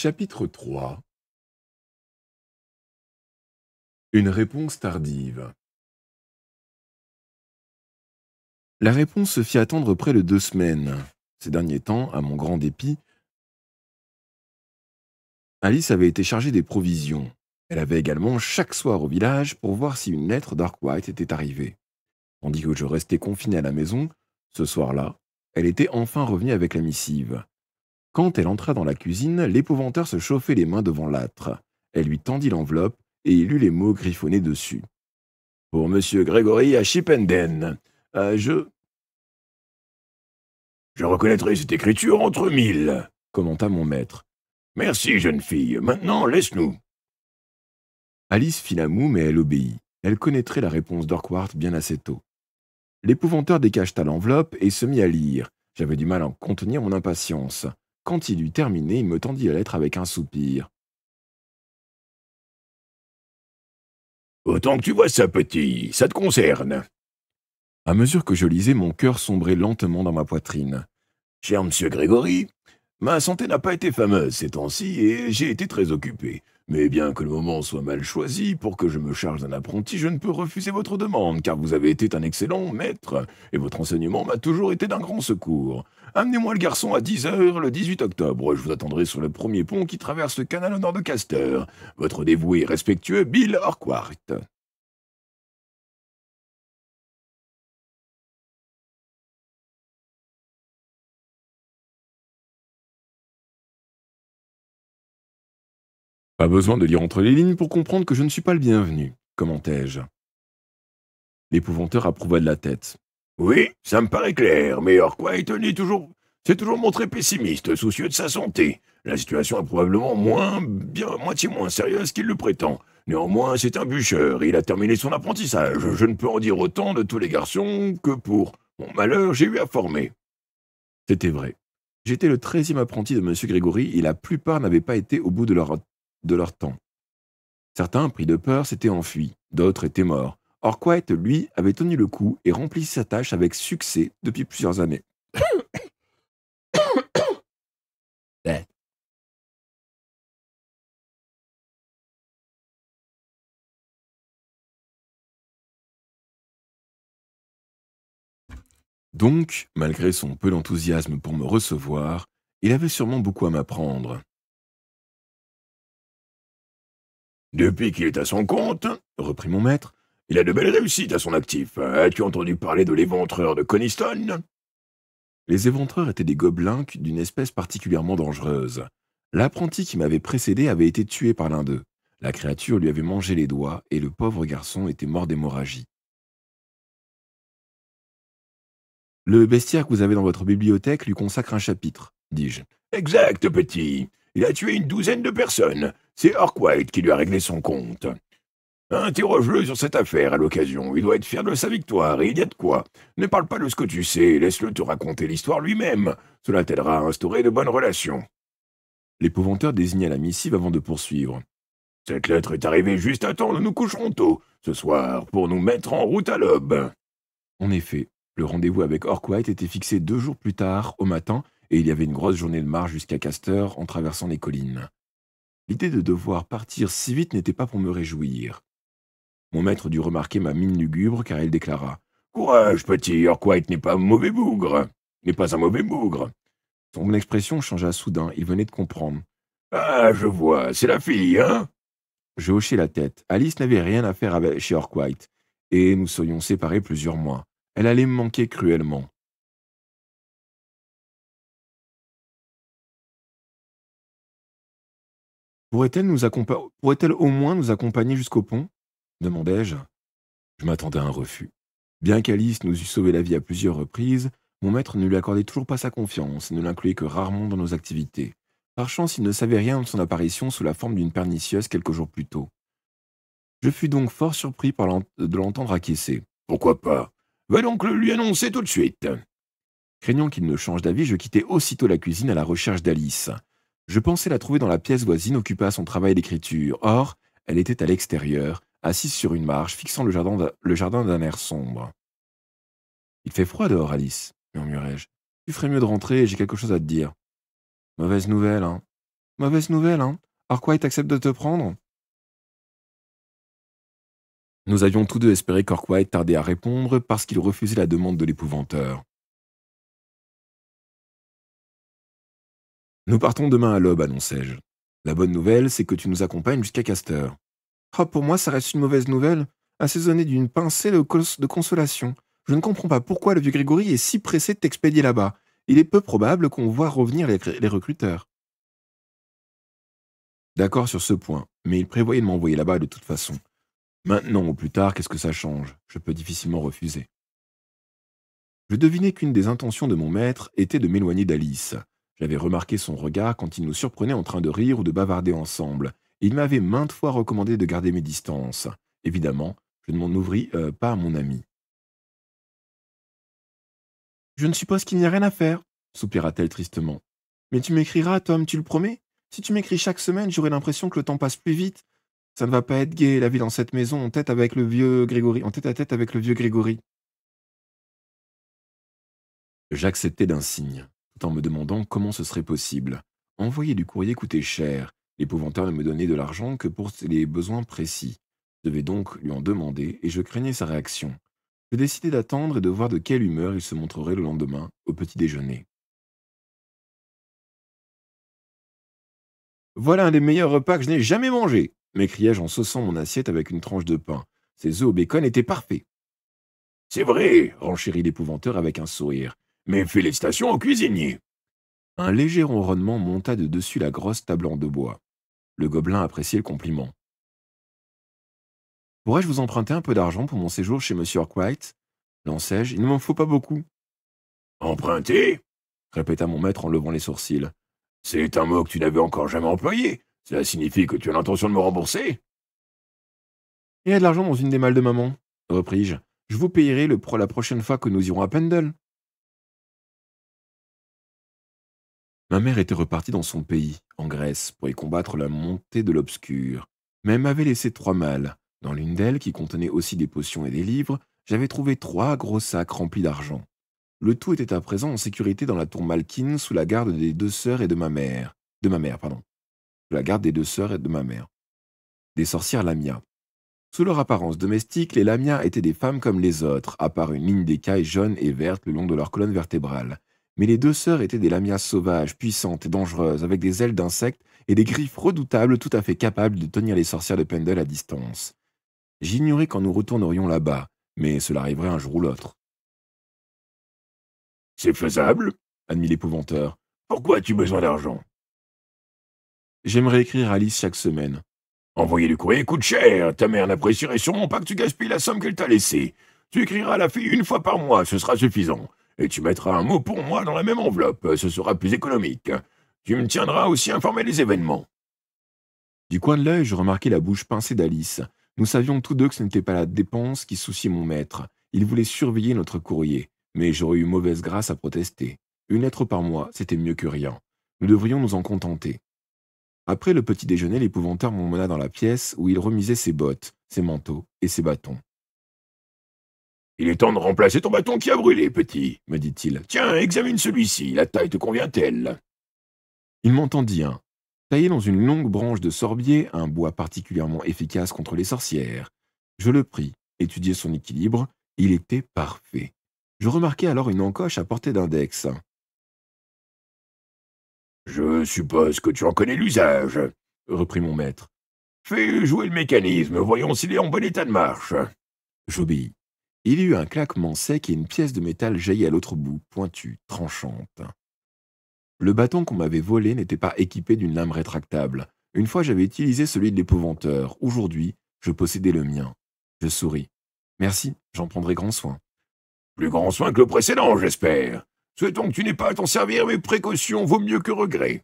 Chapitre 3. Une réponse tardive. La réponse se fit attendre près de 2 semaines. Ces derniers temps, à mon grand dépit, Alice avait été chargée des provisions. Elle avait également chaque soir au village pour voir si une lettre d'Arkwright était arrivée. Tandis que je restais confiné à la maison, ce soir-là, elle était enfin revenue avec la missive. Quand elle entra dans la cuisine, l'épouvanteur se chauffait les mains devant l'âtre. Elle lui tendit l'enveloppe et il lut les mots griffonnés dessus. Pour Monsieur Grégory à Chipenden. Je reconnaîtrai cette écriture entre mille, commenta mon maître. Merci, jeune fille. Maintenant, laisse-nous. Alice fit la moue, mais elle obéit. Elle connaîtrait la réponse d'Urquhart bien assez tôt. L'épouvanteur décacheta l'enveloppe et se mit à lire. J'avais du mal à contenir mon impatience. Quand il eut terminé, il me tendit la lettre avec un soupir. Autant que tu vois ça, petit, ça te concerne. À mesure que je lisais, mon cœur sombrait lentement dans ma poitrine. Cher monsieur Grégory, ma santé n'a pas été fameuse ces temps-ci et j'ai été très occupé. Mais bien que le moment soit mal choisi pour que je me charge d'un apprenti, je ne peux refuser votre demande, car vous avez été un excellent maître, et votre enseignement m'a toujours été d'un grand secours. Amenez-moi le garçon à 10 heures le 18 octobre. Je vous attendrai sur le premier pont qui traverse le canal au nord de Castor. Votre dévoué et respectueux Bill Urquhart. Pas besoin de lire entre les lignes pour comprendre que je ne suis pas le bienvenu, commentai-je. L'épouvanteur approuva de la tête. Oui, ça me paraît clair, mais Urquhart s'est toujours montré pessimiste, soucieux de sa santé. La situation est probablement moitié moins sérieuse qu'il le prétend. Néanmoins, c'est un bûcheur et il a terminé son apprentissage. Je ne peux en dire autant de tous les garçons que pour mon malheur, j'ai eu à former. C'était vrai. J'étais le 13e apprenti de M. Grégory et la plupart n'avaient pas été au bout de leur temps. Certains, pris de peur, s'étaient enfuis, d'autres étaient morts. Urquhart, lui, avait tenu le coup et rempli sa tâche avec succès depuis plusieurs années. Donc, malgré son peu d'enthousiasme pour me recevoir, il avait sûrement beaucoup à m'apprendre. Depuis qu'il est à son compte, reprit mon maître, il a de belles réussites à son actif. As-tu entendu parler de l'éventreur de Coniston? Les éventreurs étaient des gobelins d'une espèce particulièrement dangereuse. L'apprenti qui m'avait précédé avait été tué par l'un d'eux. La créature lui avait mangé les doigts et le pauvre garçon était mort d'hémorragie. Le bestiaire que vous avez dans votre bibliothèque lui consacre un chapitre, dis-je. Exact, petit. Il a tué une douzaine de personnes. C'est Urquhart qui lui a réglé son compte. Interroge-le sur cette affaire à l'occasion. Il doit être fier de sa victoire, et il y a de quoi. Ne parle pas de ce que tu sais, laisse-le te raconter l'histoire lui-même. Cela t'aidera à instaurer de bonnes relations. L'épouvanteur désigna la missive avant de poursuivre. Cette lettre est arrivée juste à temps, nous nous coucherons tôt, ce soir, pour nous mettre en route à l'aube. En effet, le rendez-vous avec Urquhart était fixé 2 jours plus tard, au matin, et il y avait une grosse journée de marche jusqu'à Castor en traversant les collines. L'idée de devoir partir si vite n'était pas pour me réjouir. Mon maître dut remarquer ma mine lugubre car il déclara. Courage, petit, Urquhart n'est pas un mauvais bougre. N'est pas un mauvais bougre. Son expression changea soudain, il venait de comprendre. Ah, je vois, c'est la fille, hein? Je hochai la tête. Alice n'avait rien à faire chez Urquhart, et nous serions séparés plusieurs mois. Elle allait me manquer cruellement. Pourrait-elle au moins nous accompagner jusqu'au pont demandai-je. Je m'attendais à un refus. Bien qu'Alice nous eût sauvé la vie à plusieurs reprises, mon maître ne lui accordait toujours pas sa confiance et ne l'incluait que rarement dans nos activités. Par chance, il ne savait rien de son apparition sous la forme d'une pernicieuse quelques jours plus tôt. Je fus donc fort surpris de l'entendre acquiescer. Pourquoi pas? Va donc le lui annoncer tout de suite. Craignant qu'il ne change d'avis, je quittai aussitôt la cuisine à la recherche d'Alice. Je pensais la trouver dans la pièce voisine occupée à son travail d'écriture. Or, elle était à l'extérieur, assise sur une marche, fixant le jardin d'un air sombre. Il fait froid dehors, Alice, murmurai-je. Tu ferais mieux de rentrer, j'ai quelque chose à te dire. Mauvaise nouvelle, hein. Mauvaise nouvelle, hein? Arkwright accepte de te prendre? Nous avions tous deux espéré qu'Arkwright tardait à répondre parce qu'il refusait la demande de l'épouvanteur. Nous partons demain à l'aube, annonçai-je. La bonne nouvelle, c'est que tu nous accompagnes jusqu'à Caster. Ah, pour moi, ça reste une mauvaise nouvelle, assaisonnée d'une pincée de consolation. Je ne comprends pas pourquoi le vieux Grégory est si pressé de t'expédier là-bas. Il est peu probable qu'on voit revenir les recruteurs. D'accord sur ce point, mais il prévoyait de m'envoyer là-bas de toute façon. Maintenant ou plus tard, qu'est-ce que ça change? Je peux difficilement refuser. Je devinais qu'une des intentions de mon maître était de m'éloigner d'Alice. J'avais remarqué son regard quand il nous surprenait en train de rire ou de bavarder ensemble. Il m'avait maintes fois recommandé de garder mes distances. Évidemment, je ne m'en ouvris pas à mon ami. Je ne suppose qu'il n'y a rien à faire, soupira-t-elle tristement. Mais tu m'écriras, Tom, tu le promets? Si tu m'écris chaque semaine, j'aurai l'impression que le temps passe plus vite. Ça ne va pas être gai, la vie dans cette maison, en tête avec le vieux Grégory, en tête à tête avec le vieux Grégory. J'acceptais d'un signe, tout en me demandant comment ce serait possible. Envoyer du courrier coûtait cher. L'épouvanteur ne me donnait de l'argent que pour les besoins précis. Je devais donc lui en demander, et je craignais sa réaction. Je décidai d'attendre et de voir de quelle humeur il se montrerait le lendemain, au petit déjeuner. Voilà un des meilleurs repas que je n'ai jamais mangé, m'écriai-je en saussant mon assiette avec une tranche de pain. Ces œufs au bacon étaient parfaits. C'est vrai, renchérit l'épouvanteur avec un sourire. Mais félicitations au cuisinier. Un léger ronronnement monta de dessus la grosse table en de bois. Le gobelin appréciait le compliment. Pourrais-je vous emprunter un peu d'argent pour mon séjour chez Monsieur Arkwright? Lançai-je, il ne m'en faut pas beaucoup. Emprunter? Répéta mon maître en levant les sourcils. C'est un mot que tu n'avais encore jamais employé. Cela signifie que tu as l'intention de me rembourser? Il y a de l'argent dans une des malles de maman, repris-je. Je vous payerai la prochaine fois que nous irons à Pendle. Ma mère était repartie dans son pays, en Grèce, pour y combattre la montée de l'obscur. Mais elle m'avait laissé 3 malles. Dans l'une d'elles, qui contenait aussi des potions et des livres, j'avais trouvé 3 gros sacs remplis d'argent. Le tout était à présent en sécurité dans la tour Malkin sous la garde des 2 sœurs et de ma mère. De ma mère, pardon. Sous la garde des 2 sœurs et de ma mère. Des sorcières Lamia. Sous leur apparence domestique, les Lamia étaient des femmes comme les autres, à part une ligne d'écailles jaunes et vertes le long de leur colonne vertébrale. Mais les 2 sœurs étaient des Lamias sauvages, puissantes et dangereuses, avec des ailes d'insectes et des griffes redoutables tout à fait capables de tenir les sorcières de Pendle à distance. J'ignorais quand nous retournerions là-bas, mais cela arriverait un jour ou l'autre. C'est faisable, admit l'épouvanteur. Pourquoi as-tu besoin d'argent? J'aimerais écrire à Alice chaque semaine. Envoyer du courrier coûte cher. Ta mère n'apprécierait sûrement pas que tu gaspilles la somme qu'elle t'a laissée. Tu écriras à la fille 1 fois par mois, ce sera suffisant. Et tu mettras un mot pour moi dans la même enveloppe, ce sera plus économique. Tu me tiendras aussi informé des événements. Du coin de l'œil, je remarquai la bouche pincée d'Alice. Nous savions tous deux que ce n'était pas la dépense qui souciait mon maître. Il voulait surveiller notre courrier, mais j'aurais eu mauvaise grâce à protester. Une lettre par mois, c'était mieux que rien. Nous devrions nous en contenter. Après le petit déjeuner, l'épouvanteur m'emmena dans la pièce où il remisait ses bottes, ses manteaux et ses bâtons. Il est temps de remplacer ton bâton qui a brûlé, petit, me dit-il. Tiens, examine celui-ci, la taille te convient-elle? Il m'entendit un. Taillé dans une longue branche de sorbier, un bois particulièrement efficace contre les sorcières. Je le pris, étudiai son équilibre, il était parfait. Je remarquai alors une encoche à portée d'index. Je suppose que tu en connais l'usage, reprit mon maître. Fais jouer le mécanisme, voyons s'il est en bon état de marche. J'obéis. Il y eut un claquement sec et une pièce de métal jaillit à l'autre bout, pointue, tranchante. Le bâton qu'on m'avait volé n'était pas équipé d'une lame rétractable. Une fois j'avais utilisé celui de l'épouvanteur. Aujourd'hui, je possédais le mien. Je souris. Merci, j'en prendrai grand soin. Plus grand soin que le précédent, j'espère. Souhaitons que tu n'aies pas à t'en servir, mais précaution vaut mieux que regret.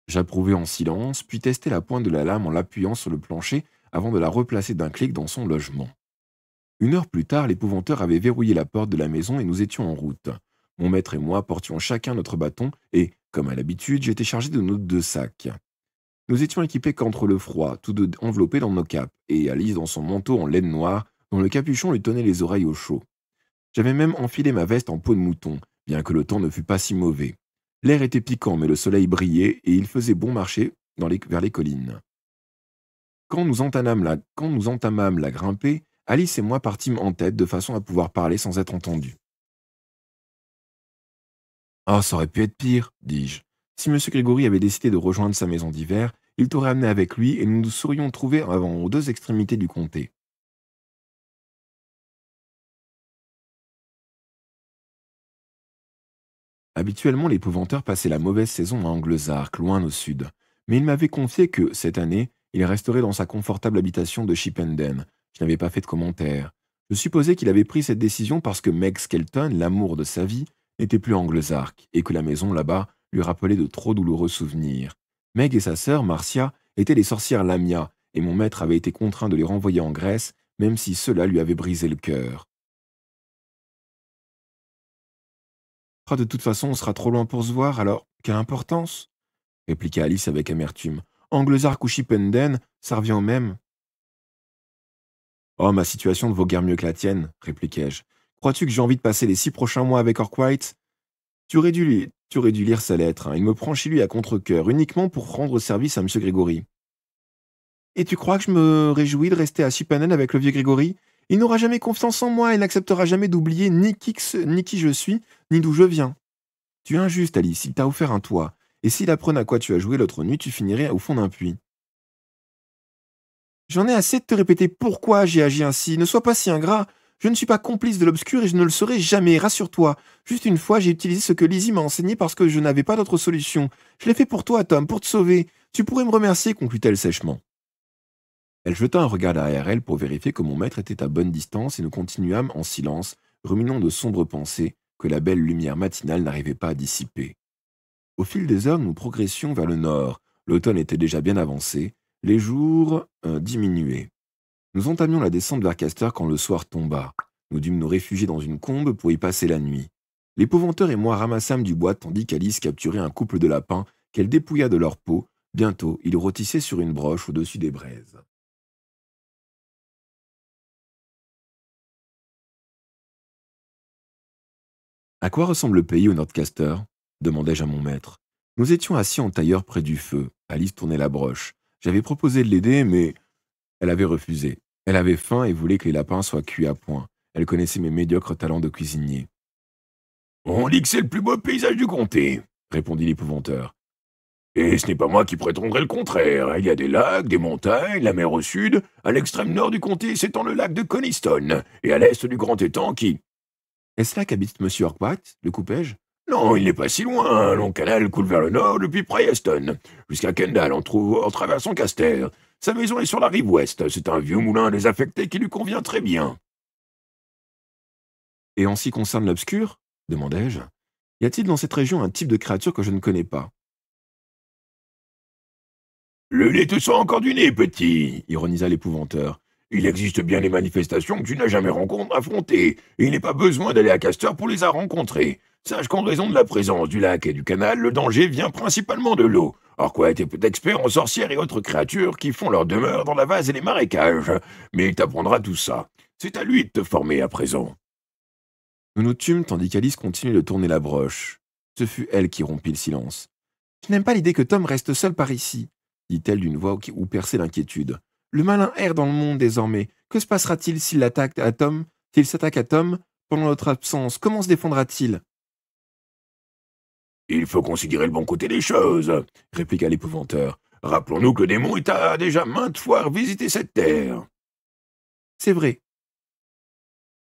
J'approuvai en silence, puis testai la pointe de la lame en l'appuyant sur le plancher avant de la replacer d'un clic dans son logement. 1 heure plus tard, l'épouvanteur avait verrouillé la porte de la maison et nous étions en route. Mon maître et moi portions chacun notre bâton et, comme à l'habitude, j'étais chargé de nos 2 sacs. Nous étions équipés contre le froid, tous deux enveloppés dans nos capes, et Alice dans son manteau en laine noire, dont le capuchon lui tenait les oreilles au chaud. J'avais même enfilé ma veste en peau de mouton, bien que le temps ne fût pas si mauvais. L'air était piquant, mais le soleil brillait et il faisait bon marcher vers les collines. Quand nous entamâmes la grimpée, Alice et moi partîmes en tête de façon à pouvoir parler sans être entendus. Ah, ça aurait pu être pire, dis-je. Si M. Grégory avait décidé de rejoindre sa maison d'hiver, il t'aurait amené avec lui et nous nous serions trouvés avant aux deux extrémités du comté. Habituellement, l'épouvanteur passait la mauvaise saison à Anglezark, loin au sud. Mais il m'avait confié que, cette année, il resterait dans sa confortable habitation de Chipenden. Je n'avais pas fait de commentaire. Je supposais qu'il avait pris cette décision parce que Meg Skelton, l'amour de sa vie, n'était plus à Anglezark, et que la maison là-bas lui rappelait de trop douloureux souvenirs. Meg et sa sœur, Marcia, étaient les sorcières Lamia, et mon maître avait été contraint de les renvoyer en Grèce, même si cela lui avait brisé le cœur. Ah, de toute façon, on sera trop loin pour se voir, alors quelle importance répliqua Alice avec amertume. Anglezark ou Chipenden, ça revient au même. Oh, ma situation ne vaut guère mieux que la tienne, répliquai-je. Crois-tu que j'ai envie de passer les 6 prochains mois avec Orquite? Tu aurais dû lire sa lettre, hein. Il me prend chez lui à contre-cœur, uniquement pour rendre service à M. Grégory. Et tu crois que je me réjouis de rester à Chipenden avec le vieux Grégory? Il n'aura jamais confiance en moi et n'acceptera jamais d'oublier ni qui je suis, ni d'où je viens. Tu es injuste, Alice, il t'a offert un toit. Et s'il apprenait à quoi tu as joué l'autre nuit, tu finirais au fond d'un puits. J'en ai assez de te répéter pourquoi j'ai agi ainsi. Ne sois pas si ingrat. Je ne suis pas complice de l'obscur et je ne le serai jamais, rassure-toi. Juste une fois, j'ai utilisé ce que Lizzie m'a enseigné parce que je n'avais pas d'autre solution. Je l'ai fait pour toi, Tom, pour te sauver. Tu pourrais me remercier, conclut-elle sèchement. Elle jeta un regard derrière elle pour vérifier que mon maître était à bonne distance et nous continuâmes en silence, ruminant de sombres pensées que la belle lumière matinale n'arrivait pas à dissiper. Au fil des heures, nous progressions vers le nord. L'automne était déjà bien avancé. Les jours diminuaient. Nous entamions la descente vers Castor quand le soir tomba. Nous dûmes nous réfugier dans une combe pour y passer la nuit. L'épouvanteur et moi ramassâmes du bois tandis qu'Alice capturait un couple de lapins qu'elle dépouilla de leur peau. Bientôt, ils rôtissaient sur une broche au-dessus des braises. À quoi ressemble le pays au Nordcaster demandai-je à mon maître. Nous étions assis en tailleur près du feu. Alice tournait la broche. J'avais proposé de l'aider, mais elle avait refusé. Elle avait faim et voulait que les lapins soient cuits à point. Elle connaissait mes médiocres talents de cuisinier. On dit que c'est le plus beau paysage du comté, répondit l'épouvanteur. Et ce n'est pas moi qui prétendrai le contraire. Il y a des lacs, des montagnes, la mer au sud. À l'extrême nord du comté s'étend le lac de Coniston, et à l'est du grand étang qui... Est-ce là qu'habite M. Orquat? Le coupai-je? Non, il n'est pas si loin. Un long canal coule vers le nord depuis Prieston, jusqu'à Kendall en traversant Caster. Sa maison est sur la rive ouest. C'est un vieux moulin désaffecté qui lui convient très bien. Et en ce qui concerne l'obscur demandai-je. Y a-t-il dans cette région un type de créature que je ne connais pas? Le lait te sort encore du nez, petit, ironisa l'épouvanteur. Il existe bien des manifestations que tu n'as jamais affrontées, et il n'est pas besoin d'aller à Castor pour les rencontrer. Sache qu'en raison de la présence du lac et du canal, le danger vient principalement de l'eau. Orquat est expert en sorcières et autres créatures qui font leur demeure dans la vase et les marécages, mais il t'apprendra tout ça. C'est à lui de te former à présent. Nous nous tûmes tandis qu'Alice continuait de tourner la broche. Ce fut elle qui rompit le silence. Je n'aime pas l'idée que Tom reste seul par ici, dit-elle d'une voix où perçait l'inquiétude. Le malin erre dans le monde désormais. Que se passera-t-il s'il s'attaque à Tom pendant notre absence? Comment se défendra-t-il? Il faut considérer le bon côté des choses, répliqua l'épouvanteur. Rappelons-nous que le démon a déjà maintes fois visité cette terre. C'est vrai.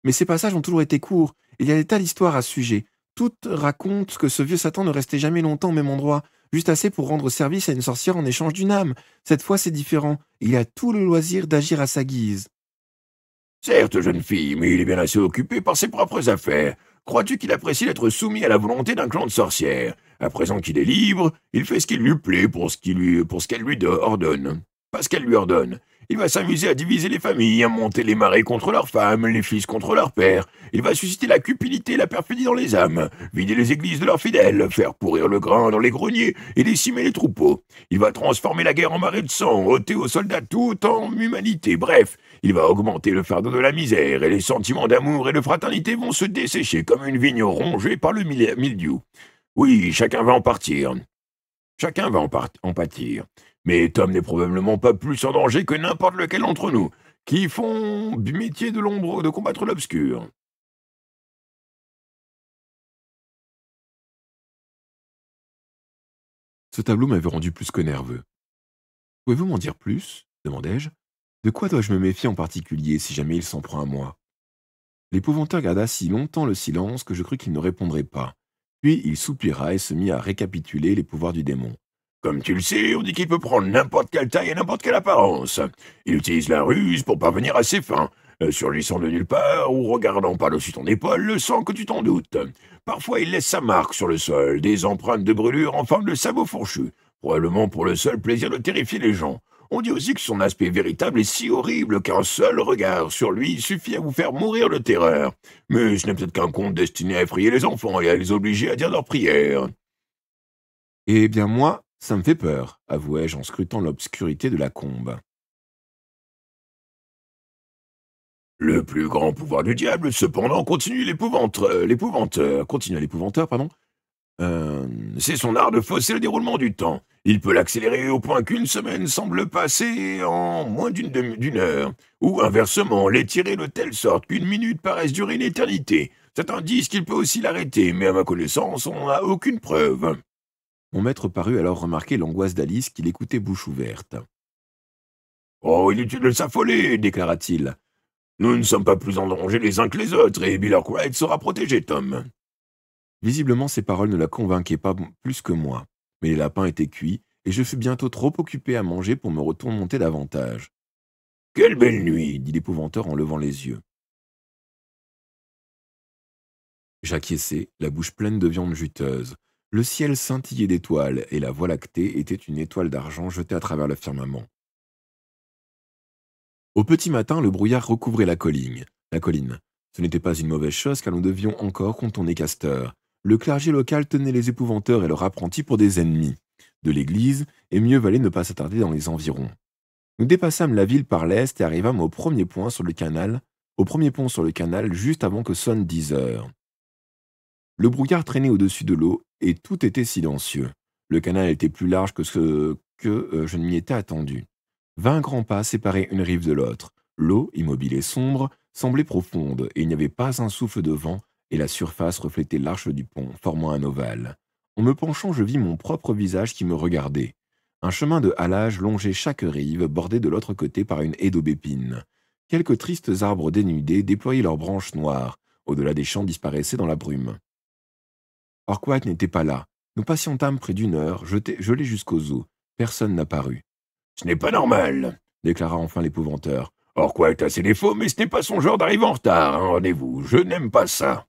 Mais ces passages ont toujours été courts. Il y a des tas d'histoires à ce sujet. Toutes racontent que ce vieux Satan ne restait jamais longtemps au même endroit, juste assez pour rendre service à une sorcière en échange d'une âme. Cette fois, c'est différent. Il a tout le loisir d'agir à sa guise. Certes, jeune fille, mais il est bien assez occupé par ses propres affaires. Crois-tu qu'il apprécie d'être soumis à la volonté d'un clan de sorcières? À présent qu'il est libre, il fait ce qu'il lui plaît pour ce qu'elle lui ordonne. Pas ce qu'elle lui ordonne. Il va s'amuser à diviser les familles, à monter les marais contre leurs femmes, les fils contre leurs pères. Il va susciter la cupidité et la perfidie dans les âmes, vider les églises de leurs fidèles, faire pourrir le grain dans les greniers et décimer les troupeaux. Il va transformer la guerre en marée de sang, ôter aux soldats tout en humanité. Bref, il va augmenter le fardeau de la misère et les sentiments d'amour et de fraternité vont se dessécher comme une vigne rongée par le mildiou. Oui, chacun va en partir. Chacun va en pâtir. Mais Tom n'est probablement pas plus en danger que n'importe lequel d'entre nous, qui font du métier de l'ombre de combattre l'obscur. Ce tableau m'avait rendu plus que nerveux. Pouvez-vous m'en dire plus demandai-je. De quoi dois-je me méfier en particulier si jamais il s'en prend à moi? L'épouvanteur garda si longtemps le silence que je crus qu'il ne répondrait pas. Puis il soupira et se mit à récapituler les pouvoirs du démon. Comme tu le sais, on dit qu'il peut prendre n'importe quelle taille et n'importe quelle apparence. Il utilise la ruse pour parvenir à ses fins, surgissant de nulle part ou regardant par-dessus ton épaule sans que tu t'en doutes. Parfois, il laisse sa marque sur le sol, des empreintes de brûlure en forme de sabots fourchus, probablement pour le seul plaisir de terrifier les gens. On dit aussi que son aspect véritable est si horrible qu'un seul regard sur lui suffit à vous faire mourir de terreur. Mais ce n'est peut-être qu'un conte destiné à effrayer les enfants et à les obliger à dire leurs prières. Eh bien moi, ça me fait peur, avouai-je en scrutant l'obscurité de la combe. Le plus grand pouvoir du diable, cependant, continua l'épouvanteur, pardon. C'est son art de fausser le déroulement du temps. Il peut l'accélérer au point qu'une semaine semble passer en moins d'une heure, ou inversement, l'étirer de telle sorte qu'une minute paraisse durer une éternité. Certains disent qu'il peut aussi l'arrêter, mais à ma connaissance, on n'a aucune preuve. Mon maître parut alors remarquer l'angoisse d'Alice qui l'écoutait bouche ouverte. Oh, inutile de s'affoler, déclara-t-il. Nous ne sommes pas plus en danger les uns que les autres, et Bill Arkwright sera protégé, Tom. Visiblement ces paroles ne la convainquaient pas plus que moi, mais les lapins étaient cuits, et je fus bientôt trop occupé à manger pour me retourmenter davantage. Quelle belle nuit, Dit l'épouvanteur en levant les yeux. J'acquiesçai, la bouche pleine de viande juteuse. Le ciel scintillait d'étoiles, et la Voie lactée était une étoile d'argent jetée à travers le firmament. Au petit matin, le brouillard recouvrait la colline. Ce n'était pas une mauvaise chose car nous devions encore contourner Castor. Le clergé local tenait les épouvanteurs et leurs apprentis pour des ennemis de l'église, et mieux valait ne pas s'attarder dans les environs. Nous dépassâmes la ville par l'est et arrivâmes au premier pont sur le canal juste avant que sonne 10 heures. Le brouillard traînait au-dessus de l'eau et tout était silencieux. Le canal était plus large que ce que je ne m'y étais attendu. 20 grands pas séparaient une rive de l'autre. L'eau, immobile et sombre, semblait profonde, et il n'y avait pas un souffle de vent, et la surface reflétait l'arche du pont, formant un ovale. En me penchant, je vis mon propre visage qui me regardait. Un chemin de halage longeait chaque rive, bordé de l'autre côté par une haie d'aubépines. Quelques tristes arbres dénudés déployaient leurs branches noires. Au-delà des champs disparaissaient dans la brume. Orquat n'était pas là. Nous patientâmes près d'une heure, gelés jusqu'aux os. Personne n'apparut. Ce n'est pas normal, déclara enfin l'épouvanteur. Orquat a ses défauts, mais ce n'est pas son genre d'arriver en retard, un rendez-vous. Je n'aime pas ça.